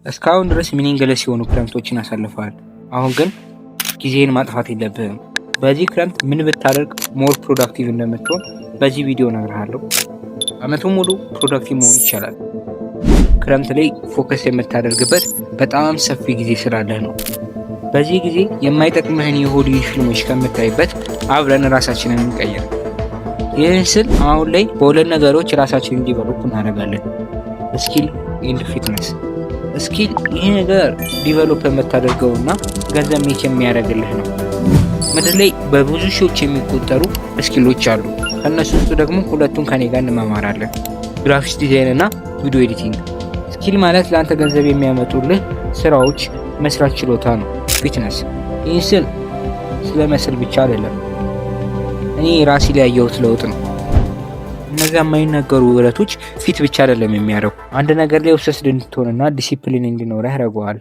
እስካሁን ድረስ ሚኒንግለስ የሆኑ ክረምቶችን አሳልፈዋል። አሁን ግን ጊዜን ማጥፋት የለብህም። በዚህ ክረምት ምን ብታደርግ ሞር ፕሮዳክቲቭ እንደምትሆን በዚህ ቪዲዮ እነግርሃለሁ። አመቱን ሙሉ ፕሮዳክቲቭ መሆን ይቻላል። ክረምት ላይ ፎከስ የምታደርግበት በጣም ሰፊ ጊዜ ስላለህ ነው። በዚህ ጊዜ የማይጠቅምህን የሆሊውድ ፊልሞች ከምታይበት አብረን ራሳችንን እንቀይር። ይህን ስል አሁን ላይ በሁለት ነገሮች ራሳችንን ዲቨሎፕ እናደርጋለን፣ ስኪል ኤንድ ፊትነስ። ስኪል ይህ ነገር ዲቨሎፕ የምታደርገውና ገንዘብ ሜክ የሚያደርግልህ ነው። ምድር ላይ በብዙ ሺዎች የሚቆጠሩ ስኪሎች አሉ። ከእነሱ ውስጥ ደግሞ ሁለቱን ከኔ ጋር እንመማራለን፣ ግራፊክስ ዲዛይን እና ቪዲዮ ኤዲቲንግ። ስኪል ማለት ለአንተ ገንዘብ የሚያመጡልህ ስራዎች መስራት ችሎታ ነው። ፊትነስ ይህን ስል ስለ መስል ብቻ አይደለም፣ እኔ ራሴ ላይ ያየሁት ለውጥ ነው። እነዚያ የማይነገሩ ውበቶች ፊት ብቻ አይደለም የሚያደርጉ፣ አንድ ነገር ላይ ኦብሰስድ እንድትሆንና ዲሲፕሊን እንዲኖርህ ያደርገዋል።